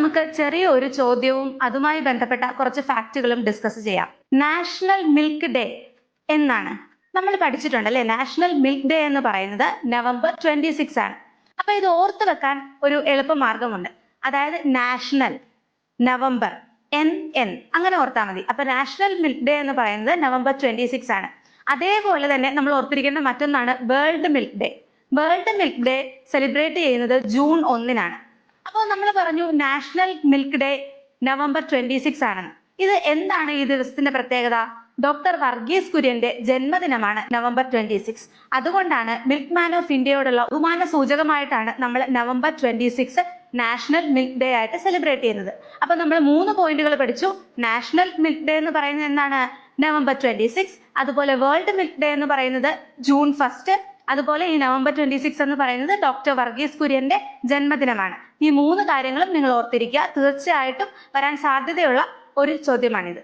നമുക്ക് ചെറിയൊരു ചോദ്യവും അതുമായി ബന്ധപ്പെട്ട കുറച്ച് ഫാക്റ്റുകളും ഡിസ്കസ് ചെയ്യാം. നാഷണൽ മിൽക്ക് ഡേ എന്നാണ് നമ്മൾ പഠിച്ചിട്ടുണ്ട് അല്ലെ? നാഷണൽ മിൽക്ക് ഡേ എന്ന് പറയുന്നത് November 26 ആണ്. അപ്പൊ ഇത് ഓർത്ത് വെക്കാൻ ഒരു എളുപ്പമാർഗമുണ്ട്. അതായത് നാഷണൽ, നവംബർ, NN അങ്ങനെ ഓർത്താൽ മതി. അപ്പൊ നാഷണൽ മിൽക്ക് ഡേ എന്ന് പറയുന്നത് November 26 ആണ്. അതേപോലെ തന്നെ നമ്മൾ ഓർത്തിരിക്കേണ്ട മറ്റൊന്നാണ് world milk day. World milk day celebrate ചെയ്യുന്നത് June 1-നാണ്. അപ്പോൾ നമ്മൾ പറഞ്ഞു നാഷണൽ മിൽക്ക് ഡേ November 26 ആണെന്ന്. ഇത് എന്താണ് ഈ ദിവസത്തിന്റെ പ്രത്യേകത? ഡോക്ടർ വർഗീസ് കുര്യന്റെ ജന്മദിനമാണ് November 26. അതുകൊണ്ടാണ് മിൽക്ക് മാൻ ഓഫ് ഇന്ത്യയോടുള്ള ബഹുമാന സൂചകമായിട്ടാണ് നമ്മൾ November 26 നാഷണൽ മിൽക്ക് ഡേ ആയിട്ട് സെലിബ്രേറ്റ് ചെയ്യുന്നത്. അപ്പൊ നമ്മൾ 3 പോയിന്റുകൾ പഠിച്ചു. നാഷണൽ മിൽക്ക് ഡേ എന്ന് പറയുന്നത് എന്താണ്? November 26. അതുപോലെ വേൾഡ് മിൽക്ക് ഡേ എന്ന് പറയുന്നത് June 1. അതുപോലെ ഈ November 26 എന്ന് പറയുന്നത് ഡോക്ടർ വർഗീസ് കുര്യന്റെ ജന്മദിനമാണ്. ഈ 3 കാര്യങ്ങളും നിങ്ങൾ ഓർത്തിരിക്കുക. തീർച്ചയായിട്ടും വരാൻ സാധ്യതയുള്ള ഒരു ചോദ്യമാണിത്.